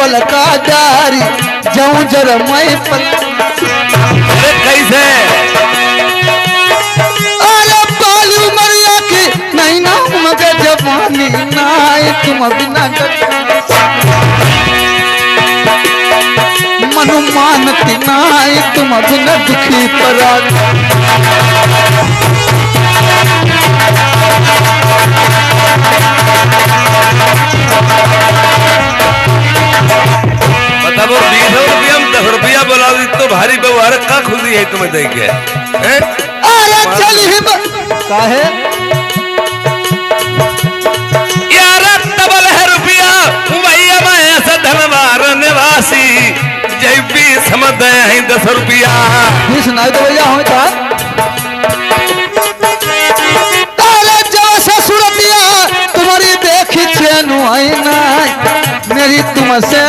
पल का डारी जाऊं जरा मैं पल। अरे कैसे? अरे बाली उमरिया की नहीं ना मगर जवानी नाई तुम बिना मनु मानती नाई तुम बिना दुखी पराग। मतलब 20 रुपया में 10 रुपया बोला तो भारी व्यवहार का खुशी है तुम्हें देख के? अरे चल ही काहे यार डबल है रुपया भैया मैं ऐसा धनवार निवासी जय भी समझ है 10 रुपया। सुनाई तो भैया हो था। अरे जैसा सूरतिया तुम्हारी देखी चैनु आई ना मेरी तुमसे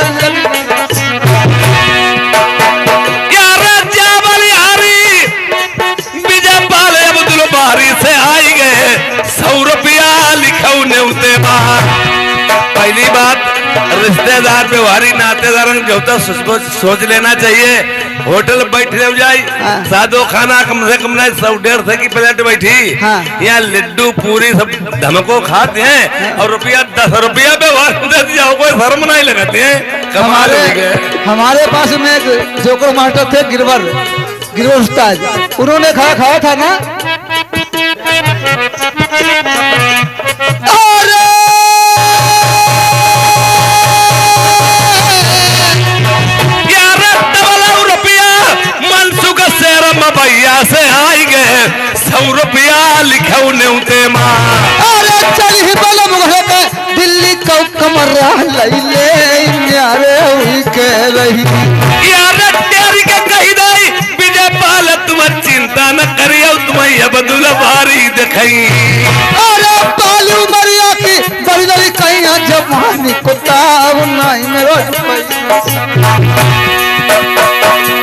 यार जावली हारी विजय पाल अब्दुल बारी से आई गए 100 रुपया लिखाऊ ने उते बाहर। पहली बात रिश्तेदार व्यवहारी नातेदार सोच लेना चाहिए। होटल बैठे हो जाए सादो खाना कम से कम 100-150 की प्लेट बैठी। यहाँ लड्डू पूरी सब धमको खाते हैं और रुपया 10 रुपया व्यवहार दे दिया कोई शर्म नहीं लगाते हैं। कमाल हो गए। हमारे पास में एक जोकर मास्टर थे गिरवर उस्ताद उन्होंने खाया था ना। भैया से आई गए 100 रुपया लिखाऊ ने उते माँ। अरे चल ही बोलो मुझे के दिल्ली को कमरा लई ले न्यारे हुई के रही। यार तेरी के कही दई विजय पाल तुम चिंता न करियो तुम्हें अब्दुल बारी दिखाई। अरे पाली उमरिया की बड़ी बड़ी कहीं जवानी को ताव नहीं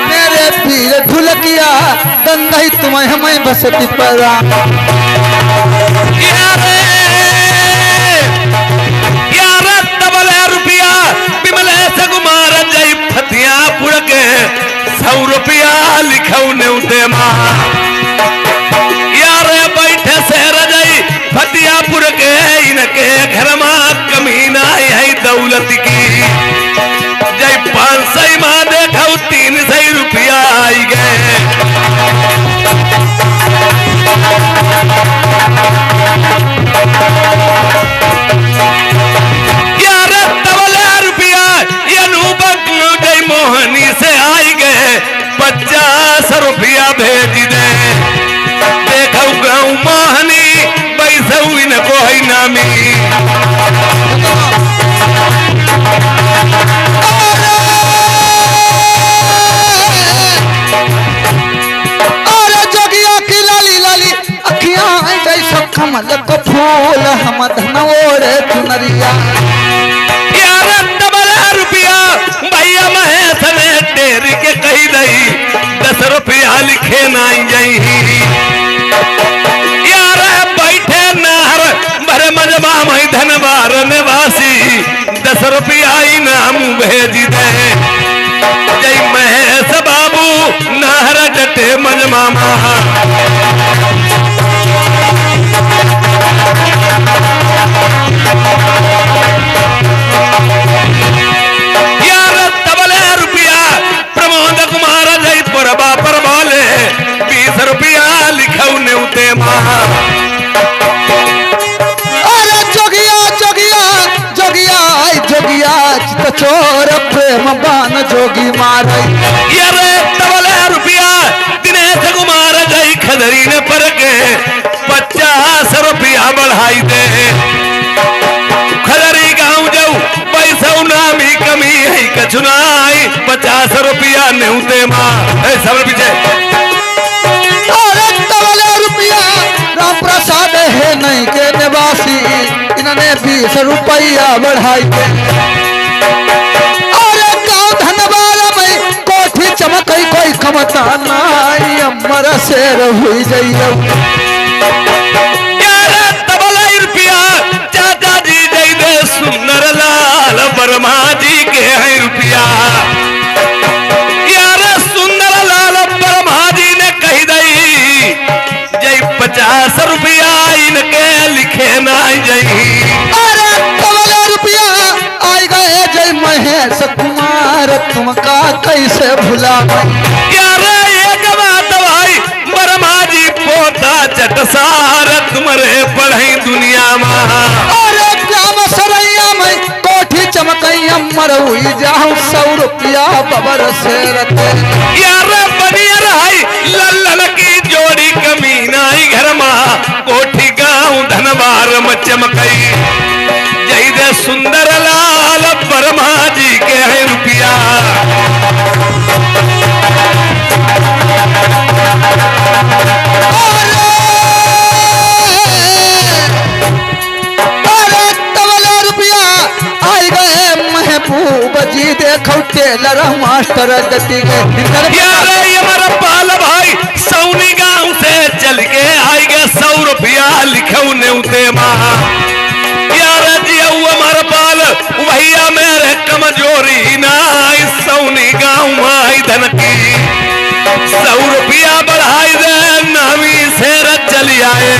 मेरे पीर ढुलकिया दंगई तुम्हें हमें बसती परा। यार डबल रुपया बिमल से कुमार जय फतिया पुर के 100 रुपया लिखाऊ ने उते माँ। यार बैठे शहर जई फतियापुर के इनके घर में कमी ना है दौलत की जय 500 माँ देखा 300 रुपया आई गए। यार डबल रुपया ये नूबक जय मोहनी से आई गए 50 रुपया भेज दे। देखो गाँव मोहनी पैसा इनको है नामी। कमल को फूल हम धनोरे चुनरिया। यार डबल रुपया भैया महेश ने टेर के कही दई 10 रुपया लिखे नाई जाई। यार बैठे नहर भरे मजबा मई धनवार निवासी 10 रुपया इनाम भेज दे। जय महेश बाबू नहर जटे मजमा यार डबल रुपया प्रमोद कुमार जयपुर बापर बोले 20 रुपया लिखाऊ ने उते माँ। अरे जोगिया जोगिया जोगिया जोगिया चित चोर प्रेम बान जोगी मारे। यार डबल रुपया दिनेश कुमार जय खदरी ने पर के 50 रुपया बढ़ाई दे। खदरी गाँव जाऊ पैसा नामी कमी है कछुनाई 50 रुपया ने उते माँ। सब पीछे अरे डबल रुपया राम प्रसाद है नहीं के निवासी इन्होंने 20 रुपया बढ़ाई दे। अरे गाँव धनवार में कोठी चमक कोई कमता नाई अमर शेर हुई जाइयो। चाचा जी जय दे सुंदर लाल वर्मा जी के हैं तुमका कैसे भुला यार एक बात भाई बरमा जी पोता चटसार तुम्हारे पढ़ई दुनिया में अरे ग्राम सरैया में कोठी चमकैया मरहुई जाऊं 100 रुपया बबर से रते यार बनिया रहाई लल्लन की जोड़ी कमीनाई घर में कोठी गाँव धनबार में चमकई जय दे सुंदर लाल बरमा जी के है रुपया अरे तवले रुपया आई गए महबूब जी देखो टेलर मास्टर गति गए यार ये हमारा पाल भाई सौनी गांव से चल के आई गए 100 रुपया लिखे उन्हें माँ यार जी हमारा पाल भैया मेरे कमजोरी ना सौनी गांव आई धन की 100 रुपया बढ़ाई दे नवी से चली आए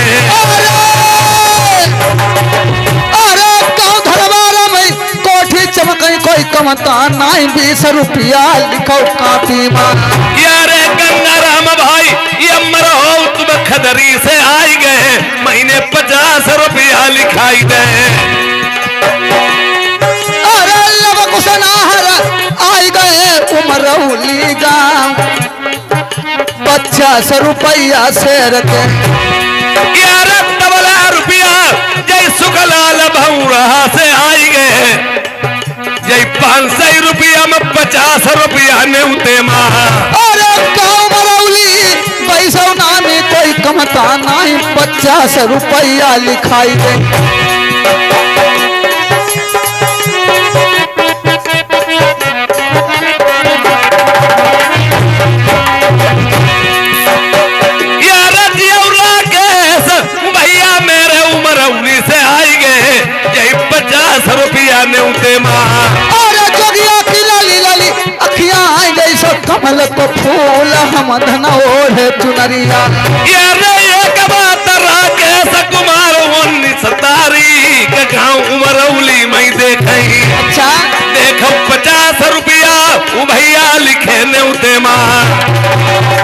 अरे गाँव धरवारा में कोठी चमकई कोई कमता नहीं 20 रुपया लिखो कापी माँ यार गंगाराम भाई ये मरो तुम खदरी से आई गए महीने 50 रुपया लिखाई दे अरे लब कुशनाहर आई गए उमरौली गाँव 50 रुपया से रखे यार तबला रुपया जय सुखलाल भौरा से आई गए जय 500 रुपया में 50 रुपया ने उते माँ अरे गाँव मरौली पैसा नामी कोई कमता नहीं 50 रुपया लिखाई दे यार जियौरा केस भैया मेरे उमरौली से आई गए जय 50 रुपया ने उते माँ अरे जोगिया की लाली लाली अखियां आई गई सो कमल को फूल हम धन ओढ़े चुनरिया यार एक बात राकेश कुमार 19 तारीख गाँव उमरौली में देखई अच्छा देखो 50 रुपया वो भैया लिखे ने उते माँ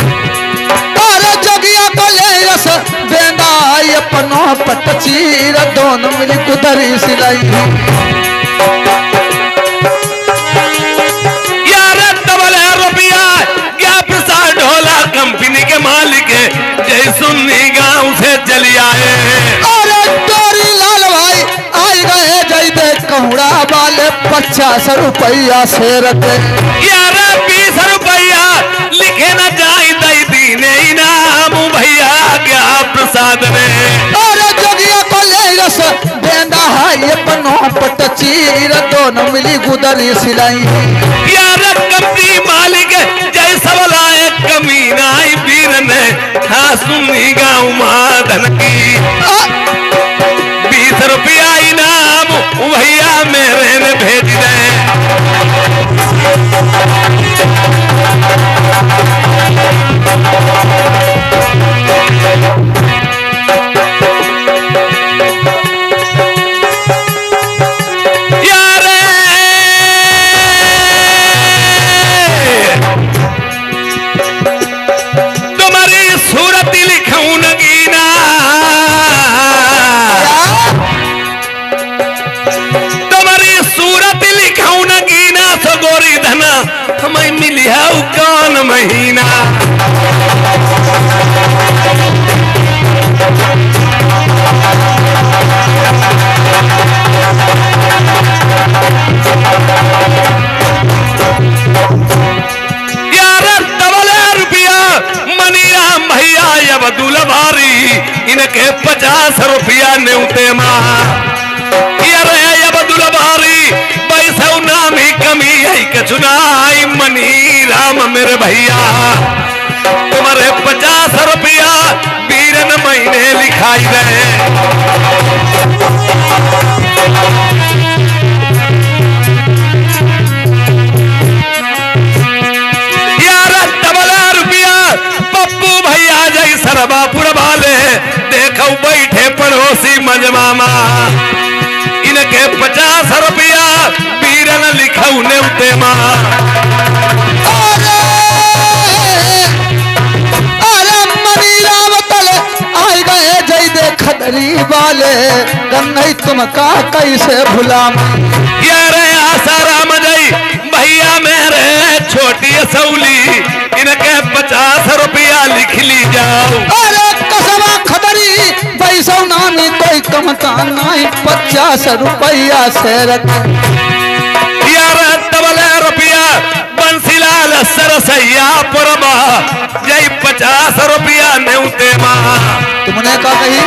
अरे जोगिया को ले रस बेंदा अपनो पट चीर दोनों मिली कुदरी सिलाई यार तबले रुपया क्या प्रसाद ढोला कंपनी के मालिक है जय सुन्नी गांव से चली आए अरे टोरी लाल भाई आई गए जय दे कहूड़ा वाले 50 रुपया से रखे यार 20 रुपया लिखे न जाए दई दीने इनाम भैया क्या प्रसाद ने अरे जोगिया को ले रस बेंदा है अपनो पट चीर दोनों मिली गुदरी सिलाई यार कंपनी मालिक जय सबला एक कमीना वीर ने हाँ सुनी गाँव माधन की 20 रुपया इनाम भैया मेरे ने भेज दे यार तुम्हारी सूरत लिखूं नगीना तुम्हारी सूरत लिखूं नगीना सो गोरी धना हमें मिली है कौन महीना यार तबले रुपया मनीराम भैया अब दुलभारी इनके 50 रुपया न्यूते माँ यार अब दुलभारी पैसा नाम ही कमी है के चुनाई मनीराम मेरे भैया तुम्हारे 50 रुपया बीरन महीने लिखाई रहे यार तबला रुपया पप्पू भैया जय सरबापुर वाले देखो बैठे पड़ोस समझ मामा इनके 50 रुपया वीरन लिखऊ ने उते माँ अरे अरे मनी रावतल आई गए जय दे खदरी वाले गन्नई तुम का कैसे भुला यारे आसाराम जई भैया मेरे छोटी सौली इनके 50 रुपया लिख ली जाओ अरे कसवा खदरी पैसा नामी कोई कम का नहीं 50 रुपया से रख यार डबल रुपया बंसीलाल सरसैया पुरबा जय 50 रुपया नेउते माँ तुमने कहा कही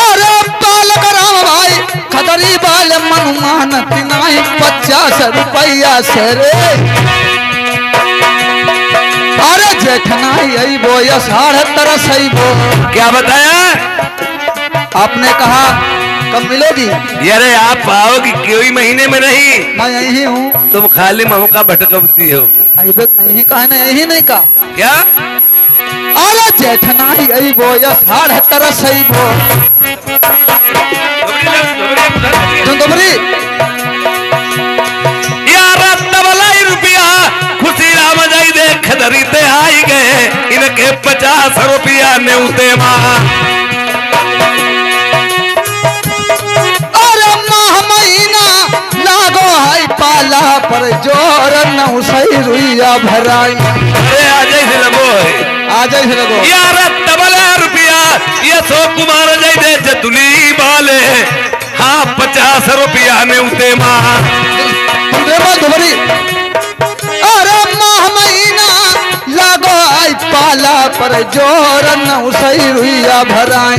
अरे बालक राम भाई खदरी बाल मनुमान नहीं 50 रुपया से रे अरे जेठना यही वो या 73 सही वो क्या बताया आपने कहा कब मिलेगी यारे आप आओगी कोई महीने में नहीं मैं यही हूँ तुम खाली महू का भटकती हो यही कहा ना यही नहीं कहा क्या अरे जेठना यही वो या 73 सही वो तुम्हारी यार डबल रुपया खुशी राम जाई दे खदरी ते आई गए इनके 50 रुपया नेउते माँ अरे माह महीना लागो है पाला पर जोर नौ सही रुइया भराई अरे आ जाई से लगो आ जाए से लगो यार डबल रुपया ये सो कुमार जाई दे जतुली वाले हाँ 50 रुपया नेउते माँ धुबरी अरे माह महीना लागो आई पाला पर जोर नौ सही रुइया भराई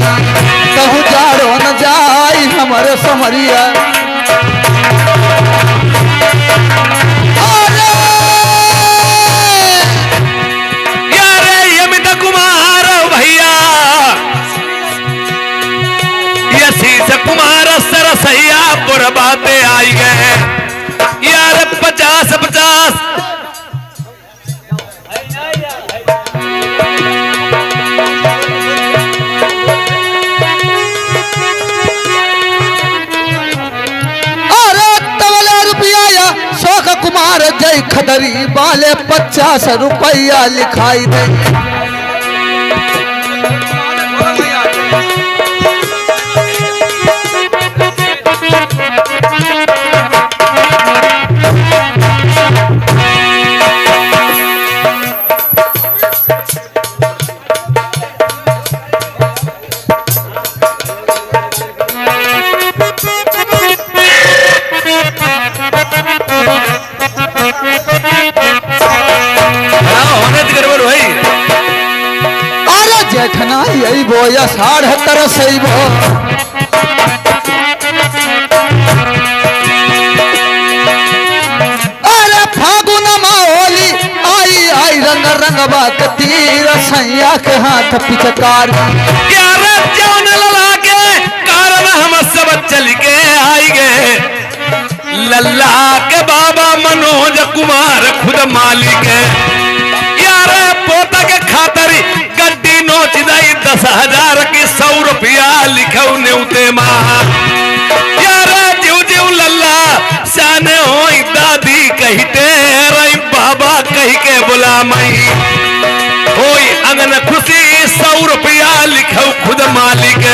कहूँ जाड़ो न जाई हमारे समरिया यारे यमित कुमार भैया ये शीश कुमार सरसैया बुरबाते आई गए यार 50 अरे तवले रुपया या शोक कुमार जय खदरी वाले 50 रुपया लिखाई दे अरे जेठना यही वो या 73 सही वो अरे फागुन होली आई आई रंग रंगवा के तीर सैया के हाथ पिचकार यार जौन लला के कारण हम सब चल के आई गए लल्ला के बाबा मनोज कुमार खुद मालिक है यार पोता के खातर गड्डी नोच दई 10,000 की 100 रुपया लिखऊ नेउते माँ यार जीव जीव लल्ला साने होई दादी कहते रही बाबा कही के बुला मई होई अगन खुशी 100 रुपया लिखऊ खुद मालिक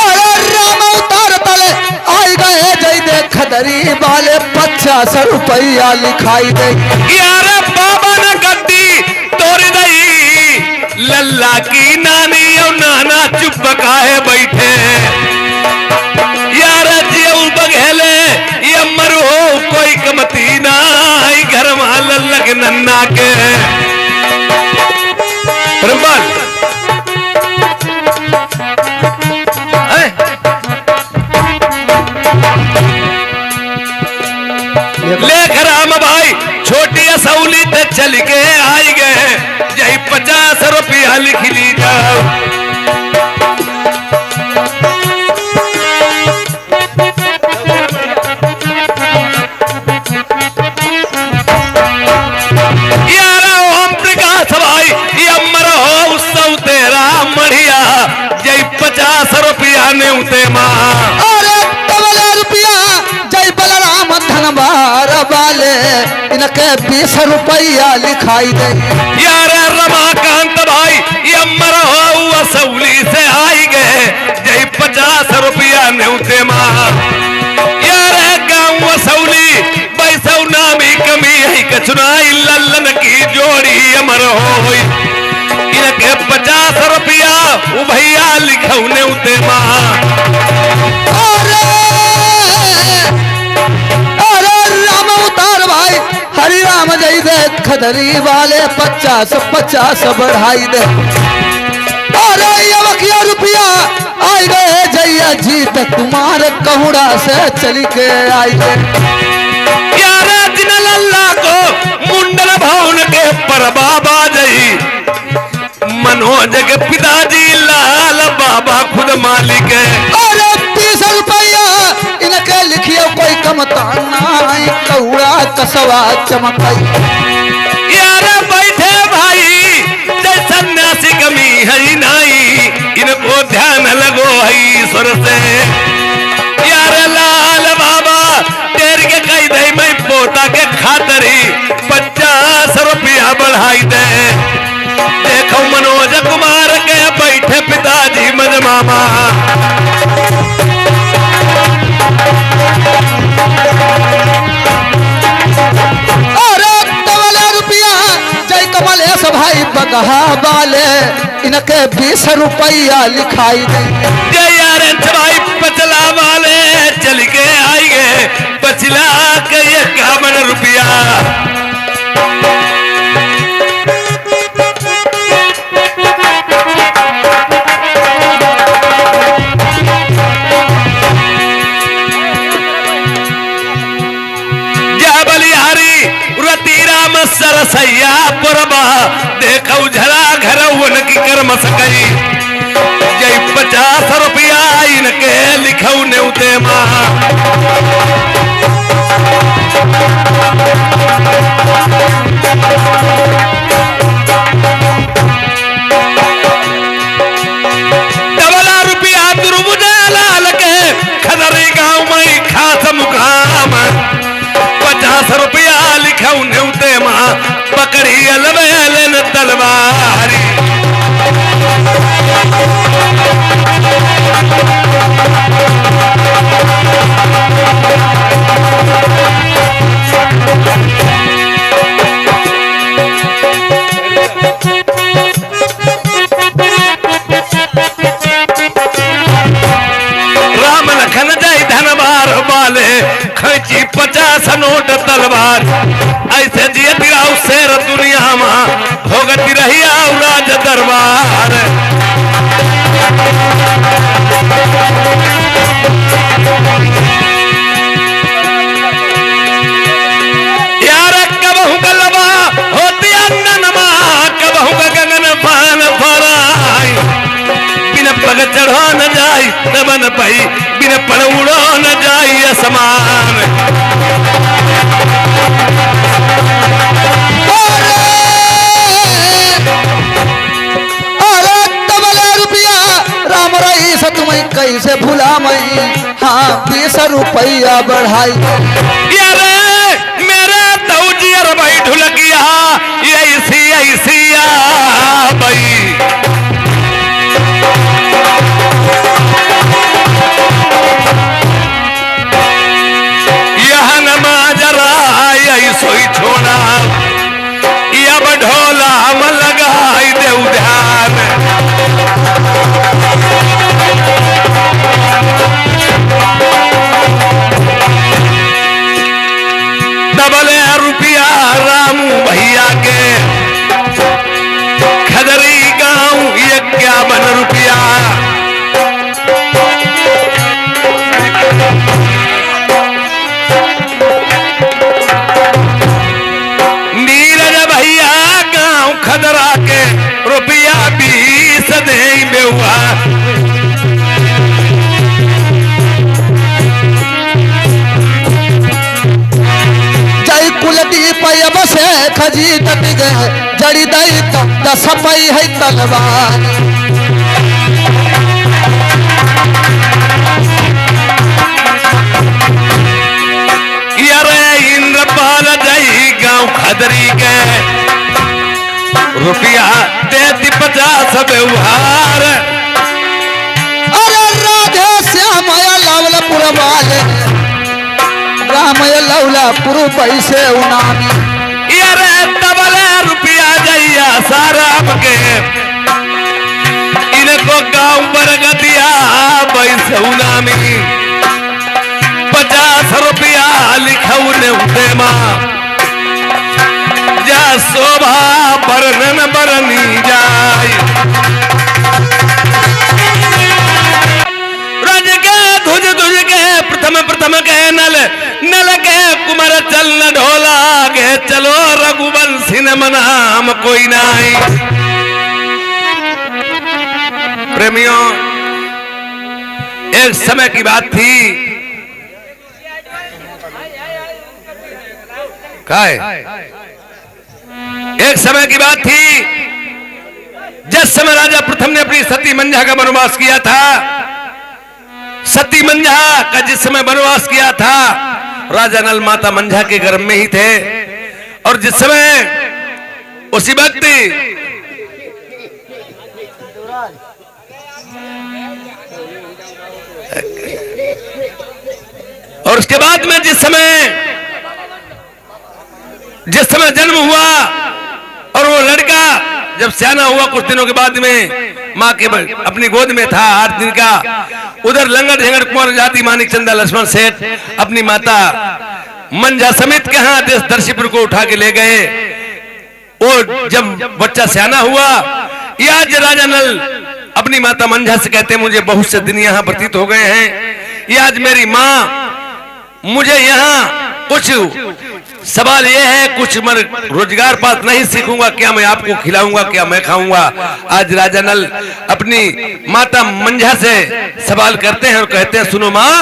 अरे राम अवतार तले आई गए जय दे खदरी वाले 50 रुपया लिखाई दे यार बाबा ने गद्दी तोड़ दई लल्ला की नानी और नाना चुप काहे बैठे यार जीव बघेले ये मरो कोई कमती ना घर में लल्ला के नन्ना के ब्रह्मन लेख राम भाई छोटी असौली ते चल के आई गए यही 50 रुपया लिख ली जाओ यार ओम प्रकाश भाई नेउते माँ अरे तबले रुपया जय बलराम धनबार वाले इनके 20 रुपया लिखाई दे यार रमाकांत भाई ये अमर हो वसूली से आई गए जय 50 रुपया नेउते माँ यार गाँव वसूली पैसा नामी कमी है कचुनाई लल्लन की जोड़ी अमर हो इनके 50 रुपया भैया लिखौ नेउते माँ अरे राम उतार भाई हरि राम जय दे खदरी वाले 50 बढ़ाई दे अरे ये रुपया आई गए जैया जीत कुमार कहूड़ा से चली के आई गए यार दिन लल्ला को मुंडन भवन के पर बाबा जई मनोज के पिताजी लाल बाबा खुद मालिक है अरे 20 रुपया इनके लिखियो कोई कमता नहीं कहूड़ा कसवा चमकाई यार बैठे भाई जय सन्यासी कमी है नहीं इनको ध्यान लगो है ईश्वर से यार लाल बाबा तेरे के कही दे मैं पोता के खातरी 50 रुपया बढ़ाई दे देखो मनोज कुमार के बैठे पिताजी मज मामा अरे तबले रुपया जय कमलेश भाई बगहा वाले इनके 20 रुपया लिखाई दे जय यार भाई पचला वाले चल के आई गए पचला के 51 रुपया सरसैया पुरबा देखो झला घर उनकी कर्म सकई जय 50 रुपया इनके लिखौ नेउते माँ डबला रुपया दुर्बुजा लाल के खदरी गाँव में खास मुकाम 50 रुपया लिखौ नेउते माँ पकड़ी अलवेलन तलवारी राम लखन जय धनबार वाले खैची 50 नोट तलवार ऐसे जियत राव शेर दुनिया में भोगती रही राज दरबार यार कबहू गलबा होती अन्नमा कबहू गगन पान फराई बिन पग चढ़ो न जाई तबन पई बिन पड़ उड़ो न जाई असमान अरे तबले रुपया राम रईस तुम्हें कैसे भुला मई हाँ 20 रुपया बढ़ाई यार मेरे तौजियर भाई ढुलकिया ऐसी ऐसी भाई यह नमाजरा सोई छोड़ा अब ढोला हम लगाई दे ध्यान डबले रुपया रामू भैया के खदरी गाँव 51 रुपया नीरज भैया गाँव खदरा के रुपया 20 दे में हुआ जय कुलदीप अब से खजी तट गए जड़ी दई दस पई है तलवार सब उहार। अरे राधे श्याम लवलपुर वाले राम लवलपुर पैसे उनामी यारे तबले रुपया जैया साराम के इनको गांव बरगदिया बैसौना में 50 रुपया लिखऊ ने उठे माँ जा शोभा बरनन बरनी जाय रज के धुज धुज के प्रथम प्रथम के नल नल के कुमार चल न ढोला के चलो रघुवंशी न मनाम कोई नहीं। प्रेमियों एक समय की बात थी एक समय की बात थी जिस समय राजा प्रथम ने अपनी सती मंझा का वनवास किया था। सती मंझा का जिस समय वनवास किया था राजा नल माता मंझा के गर्भ में ही थे और जिस समय उसी वक्त और उसके बाद में जिस समय जन्म हुआ और वो लड़का जब सियाना हुआ कुछ दिनों के बाद में माँ के अपनी गोद में था 8 दिन का। उधर लंगड़ झंगड़ कुंवर जाति मानिक चंदा लक्ष्मण सेठ अपनी माता मंझा समेत के यहाँ देश दर्शीपुर को उठा के ले गए। वो जब बच्चा सियाना हुआ या राजा नल अपनी माता मंझा से कहते मुझे बहुत से दिन यहाँ व्यतीत हो गए हैं, ये आज मेरी माँ मुझे यहाँ कुछ सवाल ये है कुछ रोजगार पात नहीं सीखूंगा, क्या मैं आपको खिलाऊंगा, क्या मैं खाऊंगा। आज राजा नल अपनी माता मंझा से सवाल करते हैं और कहते हैं सुनो माँ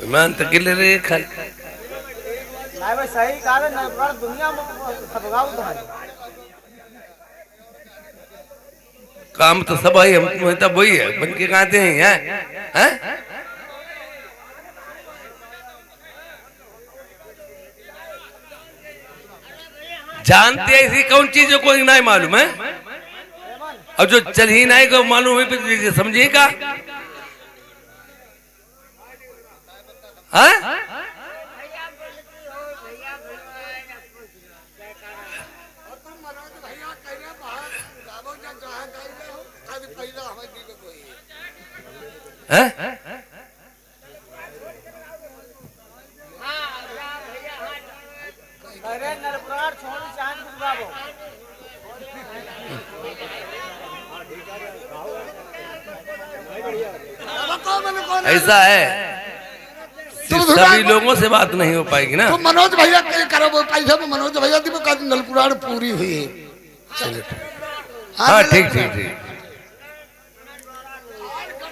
विमान तक रे खाली सही कारण दुनिया में काम तो सब है हम तो वही है बन के कहते हैं जानते हैं ऐसी कौन चीज को नहीं मालूम है और जो चल ही नहीं को मालूम है समझिएगा। ऐसा है सभी लोगों से बात नहीं हो पाएगी ना। तो मनोज भैया करो पैसा में मनोज भैया दी वो नलपुराण पूरी हुई है। हाँ ठीक ठीक ठीक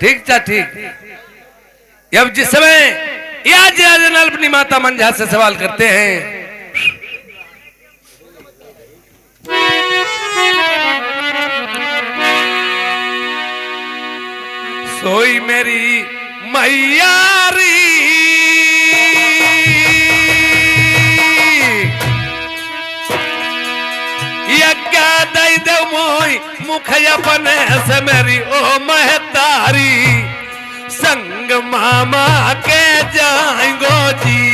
ठीक था ठीक। अब जिस समय आज राजा नल अपनी माता मंझा से सवाल करते हैं सोई मेरी मैयारी यज्ञा दई दे मोई मुख अपने से मेरी ओ महतारी संग मामा के जाएंगो जी।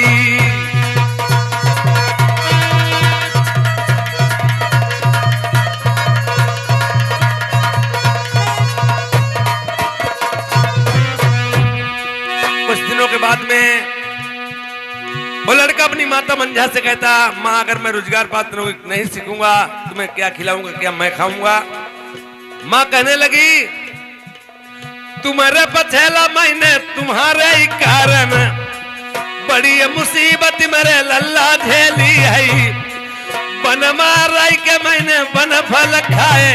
कुछ दिनों के बाद में वो लड़का अपनी माता मंझा से कहता माँ अगर मैं रोजगार पात्र नहीं सीखूंगा तो मैं क्या खिलाऊंगा, क्या मैं खाऊंगा। माँ कहने लगी तुम्हारे पछेला महीने तुम्हारे ही कारण बड़ी मुसीबत मेरे लल्ला झेली है। बन माराई के महीने बन फल खाए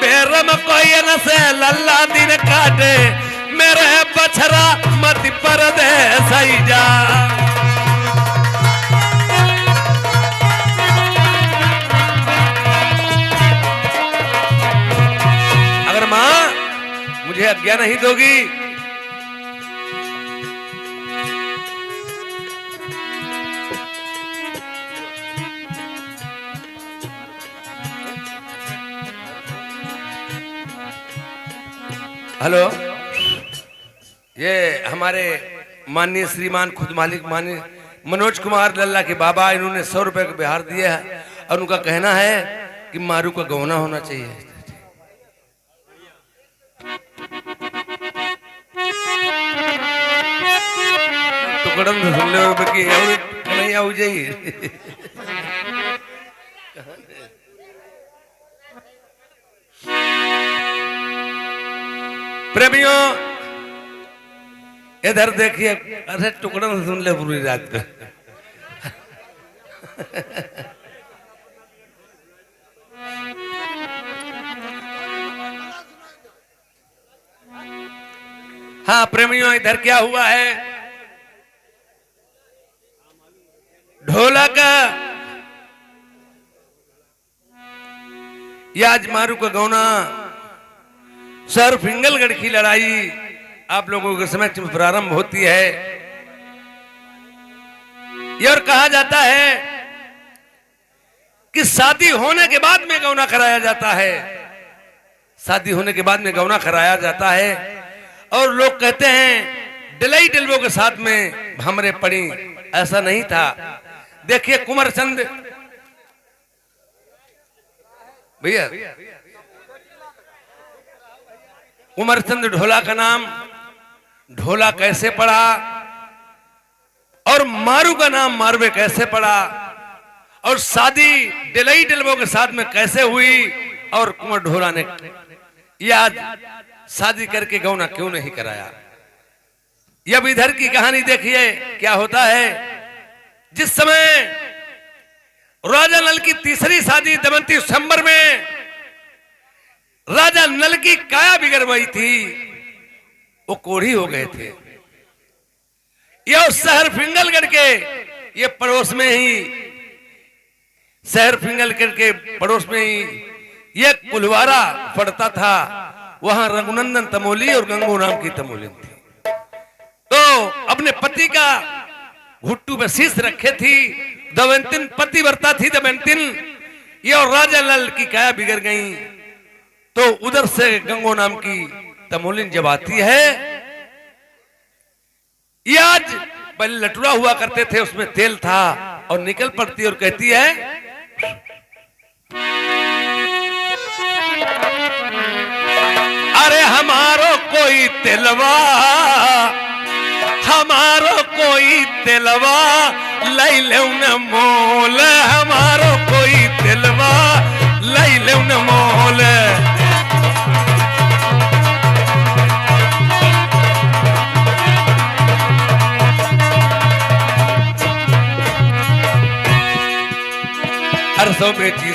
बेरम कोई न से लल्ला दिन काटे मेरे बछरा मत परदेस जा। अगर माँ आज्ञा नहीं दोगी। हेलो, ये हमारे माननीय श्रीमान खुद मालिक माननीय मनोज कुमार लल्ला के बाबा, इन्होंने 100 रुपए का बिहार दिया है और उनका कहना है कि मारू का गौना होना चाहिए। टुकड़न सुन ले बाकी और नहीं आऊ जाइए। प्रेमियों इधर देखिए, अरे टुकड़ा सुन ले पूरी रात में। हाँ प्रेमियों, इधर क्या हुआ है, ढोलक याज मारू का गौना, सर फिंगलगढ़ की लड़ाई आप लोगों के समय प्रारंभ होती है। यह और कहा जाता है कि शादी होने के बाद में गौना कराया जाता है, शादी होने के बाद में गौना कराया जाता है। और लोग कहते हैं डलई डलवों के साथ में भमरे पड़ी, ऐसा नहीं था। देखिए कुंवर चंद भैया, कुंवर चंद ढोला का नाम ढोला कैसे पड़ा और मारू का नाम मारवे कैसे पड़ा, और शादी डलई डलवों के साथ में कैसे हुई, और कुंवर ढोला ने याद शादी करके गौना क्यों नहीं कराया। अब इधर की कहानी देखिए क्या होता है। जिस समय राजा नल की तीसरी शादी दमयंती स्वयंवर में राजा नल की काया बिगड़ गई थी, वो कोढ़ी हो गए थे। यह शहर फिंगलगढ़ के ये पड़ोस में ही, शहर फिंगलगढ़ के पड़ोस में ही ये कुलवारा पड़ता था। वहां रघुनंदन तमोली और गंगू नाम की तमोलिन थी। तो अपने पति का घुट्टू में शीश रखे थी, दमयंती पतिव्रता थी दमयंती। ये और राजा नल की काया बिगड़ गई। तो उधर से गंगो नाम की तमोलिन जब आती है, ये आज पहले लटुरा हुआ करते थे, उसमें तेल था, और निकल पड़ती और कहती है अरे हमारो कोई तेलवा, हमारो कोई तेलवा लई ले न मोल, हमारो कोई तेलवा लई ले न मोल।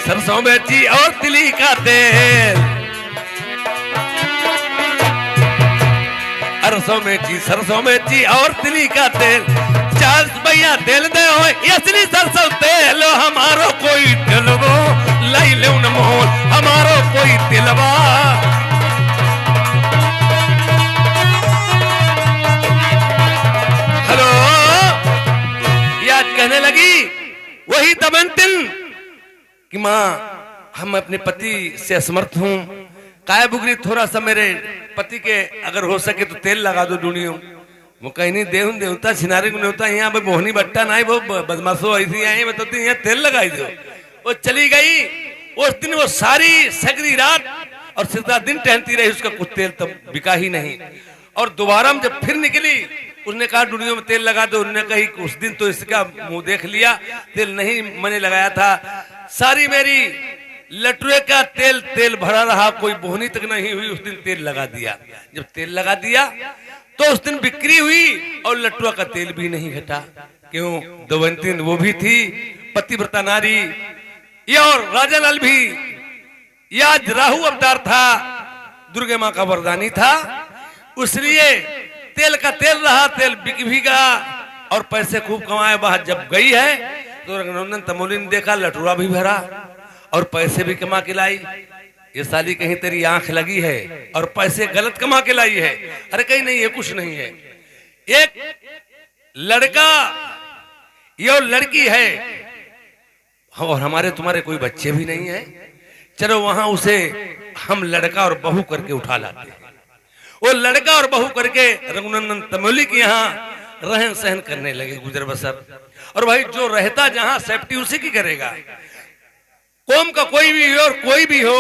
सरसों बेची और तिली का तेल, सरसों बेची और तिली का तेल, 4 भैया तेल दे हो असली सरसों तेल, हमारो कोई तेलवा लाई ले न मोल, हमारो कोई तेलवा। हेलो, याद कहने लगी वही दमयंती कि मां हम अपने पति से असमर्थ हूं, काय बुगरी थोड़ा सा मेरे पति के अगर हो सके तो तेल लगा दो डूनियों। वो कहीं नहीं देवता छिनारे को होता यहाँ पे मोहनी बट्टा ना, वो बदमाशो ऐसी आई बताती यहाँ तेल लगाई दो। वो चली गई। उस दिन वो सारी सगरी रात और सिद्धा दिन टहलती रही, उसका कुछ तेल तब बिका ही नहीं। और दोबारा जब फिर निकली, उसने कहा डूनियों में तेल लगा दो। उन्होंने कही उस दिन तो इसका मुंह देख लिया, तेल नहीं मैंने लगाया था, सारी मेरी लटुए का तेल भरा रहा, कोई बोहनी तक नहीं हुई। उस दिन तेल लगा दिया। जब तेल लगा दिया तो उस दिन बिक्री हुई और लटुआ का तेल भी नहीं घटा। क्यों? दमयंती वो भी थी पतिव्रता नारी, ये और राजा नल भी या राहु अवतार था, दुर्गे मां का वरदानी था। इसलिए तेल का तेल रहा, तेल बिक भी गया और पैसे खूब कमाए। बाहर जब गई है तो रघुनंदन तमोली ने देखा लटुआ भी भरा और पैसे भी कमा के लाई। ये साली कहीं तेरी आंख लगी है और पैसे गलत कमा के लाई है। अरे कहीं नहीं, ये कुछ नहीं है, एक लड़का ये लड़की है और हमारे तुम्हारे कोई बच्चे भी नहीं है, चलो वहां उसे हम लड़का और बहू करके उठा लाते हैं। वो लड़का और बहू करके रघुनंदन तमोली के यहाँ रहन सहन करने लगे, गुजर बसर। और भाई जो रहता जहां सेफ्टी उसी की करेगा, कौम का कोई भी हो और कोई भी हो,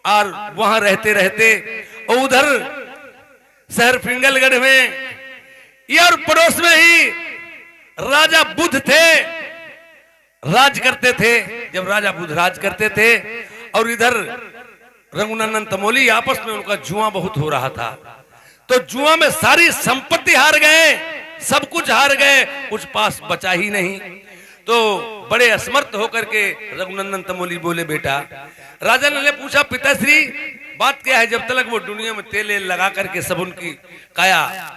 और वहां रहते रहते और उधर शहर पिंगलगढ़ में और पड़ोस में ही राजा बुद्ध थे, राज करते थे। जब राजा बुद्ध राज करते थे और इधर रघुनंदन तमोली आपस में उनका जुआ बहुत हो रहा था, तो जुआ में सारी संपत्ति हार गए, सब कुछ हार गए, कुछ पास बचा ही नहीं। तो बड़े असमर्थ होकर के रघुनंदन तमोली बोले, बेटा। राजा ने पूछा, पिताश्री बात क्या है? जब तक वो दुनिया में तेल लगा करके सब उनकी काया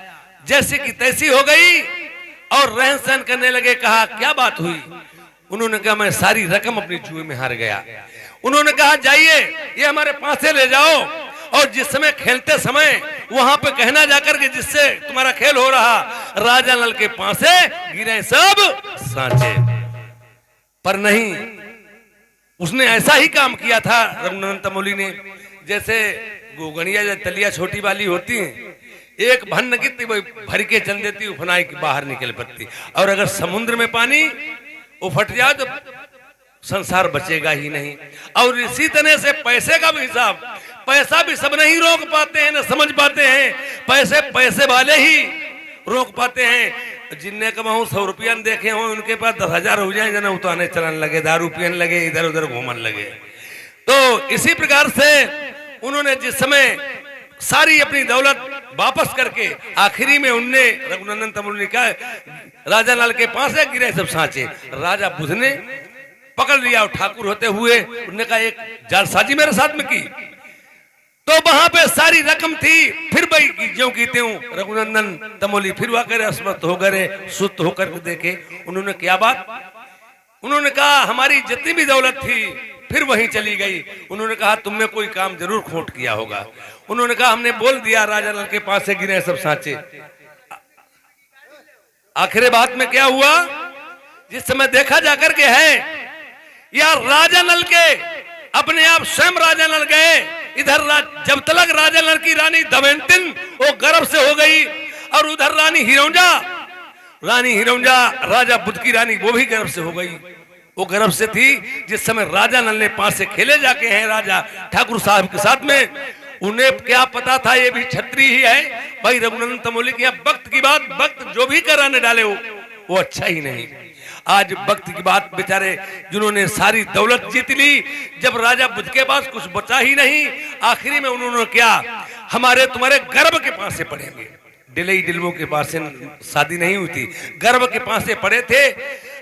जैसे कि तैसी हो गई और रहन सहन करने लगे। कहा क्या बात हुई? उन्होंने कहा मैं सारी रकम अपनी जुए में हार गया। उन्होंने कहा जाइए ये हमारे पास से ले जाओ और जिस समय खेलते समय वहां पे कहना जाकर के जिससे तुम्हारा खेल हो रहा, राजा नल के पास से गिरे सब सांचे। पर नहीं, उसने ऐसा ही काम किया था रघुनंदन तमोली ने, जैसे गोगणिया या तलिया छोटी वाली होती है, एक भन्न की भर के चल देती, उफनाई की बाहर निकल पड़ती। और अगर समुद्र में पानी उफट जाए तो संसार बचेगा ही नहीं। और इसी तरह से पैसे का भी हिसाब, पैसा भी सब नहीं रोक पाते हैं, न समझ पाते हैं, पैसे पैसे वाले ही रोक पाते हैं। जिनने कमाऊं 100 रुपया देखे हो, उनके पास 10,000 हो जाए, जना उतारने चलाने लगे, दारू पियन लगे, इधर उधर घूमने लगे। तो इसी प्रकार से उन्होंने जिस समय सारी अपनी दौलत वापस करके आखिरी में उनने रघुनंदन तमोली का राजा लाल के पास है गिरे सब सांचे। राजा बुद्ध ने पकड़ लिया और ठाकुर होते हुए उन्होंने कहा एक जालसाजी मेरे साथ में की। तो वहां पे सारी रकम थी, फिर भाई ज्यों की त्यों रघुनंदन तमोली फिर वाकर असमर्थ हो गए, सुस्त होकर देखे। उन्होंने क्या बात? उन्होंने कहा हमारी जितनी भी दौलत थी फिर वहीं चली गई। उन्होंने कहा तुमने कोई काम जरूर खोट किया होगा। उन्होंने कहा हमने बोल दिया राजा नल के पास से गिरे सब सांचे। आखिरी बात में क्या हुआ? जिस समय देखा जाकर के है यार राजा नल के अपने आप स्वयं राजा नल गए इधर, जब तक राजा नल की रानी दमयंती वो गर्भ से हो गई और उधर रानी हिरौंजा राजा बुद्ध की रानी वो भी गर्भ से हो गई। वो गर्भ से थी जिस समय राजा नल ने पास से खेले जाके हैं राजा ठाकुर साहब के साथ में। उन्हें क्या पता था ये भी छत्री ही है। भाई रघुनंदन तमोली की वक्त की बात, वक्त जो भी कराने डाले वो अच्छा ही नहीं। आज वक्त की बात, बेचारे जिन्होंने सारी दौलत जीत ली, जब राजा बुद्ध के पास कुछ बचा ही नहीं, आखिरी में उन्होंने क्या हमारे तुम्हारे गर्भ के पास से पढ़ेंगे। डिलई डिलमो के पास से शादी नहीं हुई थी, गर्भ के पास से पड़े थे।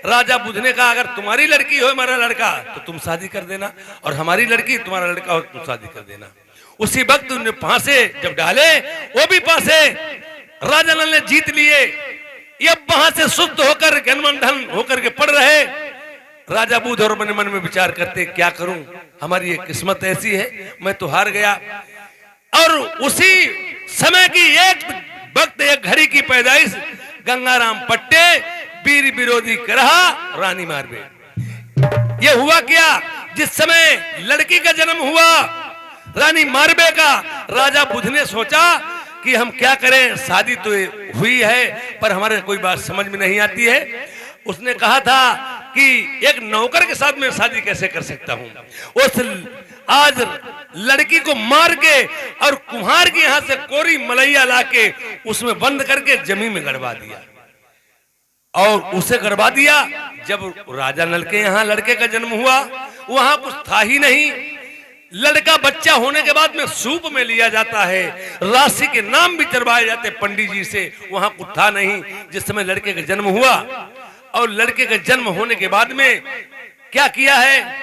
राजा बुद्ध ने कहा अगर तुम्हारी लड़की हो हमारा लड़का तो तुम शादी कर देना, और हमारी लड़की तुम्हारा लड़का हो तुम शादी कर देना। उसी वक्त उन्हें फांसे जब डाले, वो भी फांसे राजा नल ने जीत लिए। ये वहां से सुस्त होकर गनमंडन होकर के पड़ रहे। राजा बुद्ध और मन मन में विचार करते क्या करूं, हमारी ये किस्मत ऐसी है, मैं तो हार गया। और उसी समय की एक वक्त एक घड़ी की पैदाइश, गंगाराम पट्टे वीर विरोधी करहा रानी मारबे। ये हुआ क्या? जिस समय लड़की का जन्म हुआ रानी मारबे का, राजा बुद्ध ने सोचा कि हम क्या करें, शादी तो हुई है पर हमारे कोई बात समझ में नहीं आती है। उसने कहा था कि एक नौकर के साथ मैं शादी कैसे कर सकता हूं। उस आज लड़की को मार के और कुम्हार के यहां से कोरी मलैया लाके उसमें बंद करके जमीन में गड़वा दिया और उसे गड़वा दिया। जब राजा नल के यहाँ लड़के का जन्म हुआ, वहां कुछ था ही नहीं। लड़का बच्चा होने के बाद में सूप में लिया जाता है, राशि के नाम भी चढ़वाए जाते पंडित जी से, वहां कुछ था नहीं। जिस समय लड़के का जन्म हुआ और लड़के का जन्म होने के बाद में क्या किया है,